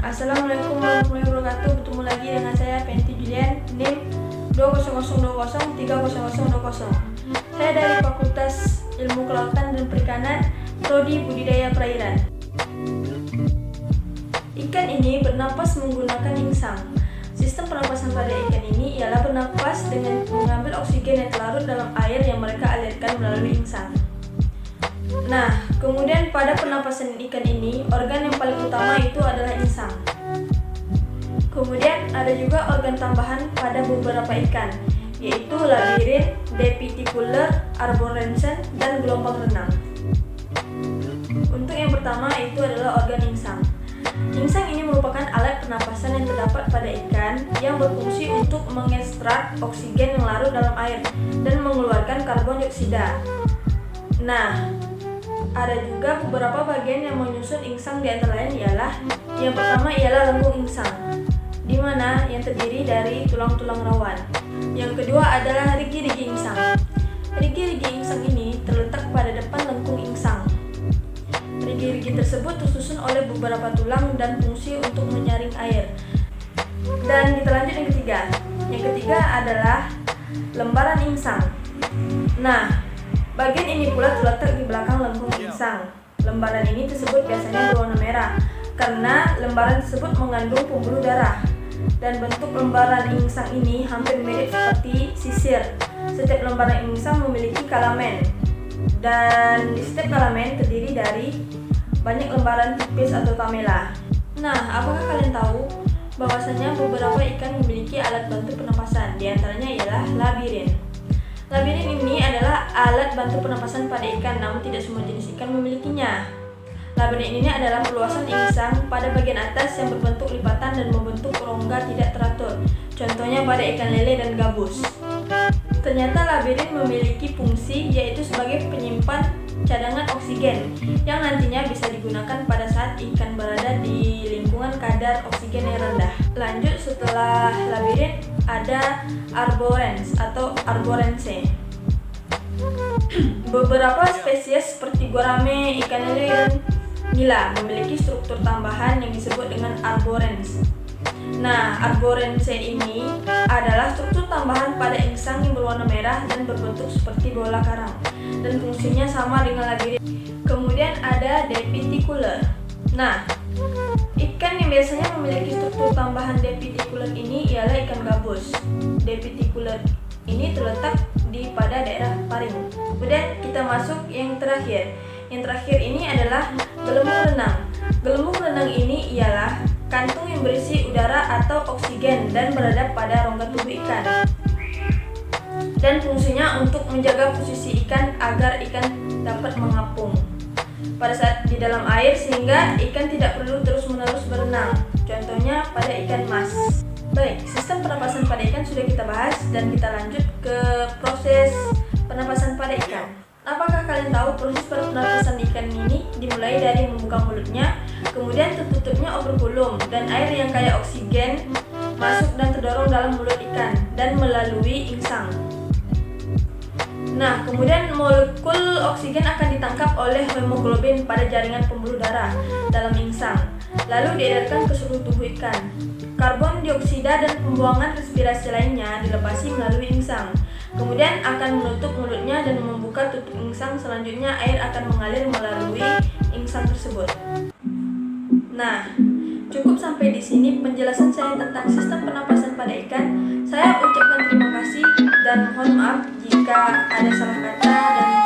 Assalamualaikum warahmatullahi wabarakatuh. Bertemu lagi dengan saya Penti Julian, NIM 20020300020. Saya dari Fakultas Ilmu Kelautan dan Perikanan, Prodi Budidaya Perairan. Ikan ini bernapas menggunakan insang. Sistem pernapasan pada ikan ini ialah bernapas dengan mengambil oksigen yang terlarut dalam air yang mereka alirkan melalui insang. Nah, kemudian pada pernapasan ikan ini, organ yang paling utama itu adalah insang. Kemudian ada juga organ tambahan pada beberapa ikan, yaitu labirin, depiticular, arborescens, dan gelombang renang. Untuk yang pertama itu adalah organ insang. Insang ini merupakan alat pernapasan yang terdapat pada ikan yang berfungsi untuk mengekstrak oksigen yang larut dalam air dan mengeluarkan karbon dioksida. Nah, ada juga beberapa bagian yang menyusun insang, di antara lain ialah yang pertama ialah lengkung insang, di mana yang terdiri dari tulang-tulang rawan. Yang kedua adalah rigi-rigi insang. Rigi-rigi insang ini terletak pada depan lengkung insang. Rigi-rigi tersebut tersusun oleh beberapa tulang dan fungsi untuk menyaring air. Dan kita lanjut yang ketiga. Yang ketiga adalah lembaran insang. Nah, bagian ini pula terletak di belakang lengkung insang. Lembaran ini tersebut biasanya berwarna merah karena lembaran tersebut mengandung pembuluh darah. Dan bentuk lembaran insang ini hampir mirip seperti sisir. Setiap lembaran insang memiliki kalamen. Dan di setiap kalamen terdiri dari banyak lembaran tipis atau lamella. Nah, apakah kalian tahu bahwasanya beberapa ikan memiliki alat bantu pernapasan? Di antaranya ialah labirin. Labirin ini adalah alat bantu pernapasan pada ikan, namun tidak semua jenis ikan memilikinya. Labirin ini adalah perluasan insang pada bagian atas yang berbentuk lipatan dan membentuk rongga tidak teratur. Contohnya pada ikan lele dan gabus. Ternyata labirin memiliki fungsi yaitu sebagai penyimpan cadangan oksigen yang nantinya bisa digunakan pada saat ikan berada di lingkungan kadar oksigen yang rendah. Lanjut, setelah labirin ada arborescens atau arborescens. Beberapa spesies seperti gourame, ikan lele, dan nila memiliki struktur tambahan yang disebut dengan arborescens. Nah, arborescens ini adalah struktur tambahan pada insang yang berwarna merah dan berbentuk seperti bola karang, dan fungsinya sama dengan labirin. Kemudian ada depiticular. Nah, ikan yang biasanya memiliki struktur tambahan depiticular ini ialah ikan gabus. Depiticular ini terletak pada daerah paring. Kemudian kita masuk yang terakhir. Yang terakhir ini adalah gelembung renang. Gelembung renang ini ialah kantung yang berisi udara atau oksigen dan berada pada rongga tubuh ikan. Dan fungsinya untuk menjaga posisi ikan agar ikan dapat mengapung pada saat di dalam air sehingga ikan tidak perlu terus-menerus berenang. Contohnya pada ikan mas. Baik, sistem pernapasan pada ikan sudah kita bahas dan kita lanjut ke proses pernapasan pada ikan. Apakah kalian tahu proses pernapasan ikan ini dimulai dari membuka mulutnya, kemudian tertutupnya operkulum dan air yang kaya oksigen masuk dan terdorong dalam mulut ikan dan melalui insang. Nah, kemudian molekul oksigen akan ditangkap oleh hemoglobin pada jaringan pembuluh darah dalam insang, lalu diedarkan ke seluruh tubuh ikan. Karbon dioksida dan pembuangan respirasi lainnya dilepasi melalui insang. Kemudian akan menutup mulutnya dan membuka tutup insang. Selanjutnya air akan mengalir melalui insang tersebut. Nah, cukup sampai di sini penjelasan saya tentang sistem pernapasan pada ikan. Saya ucapkan terima kasih dan mohon maaf jika ada salah kata dan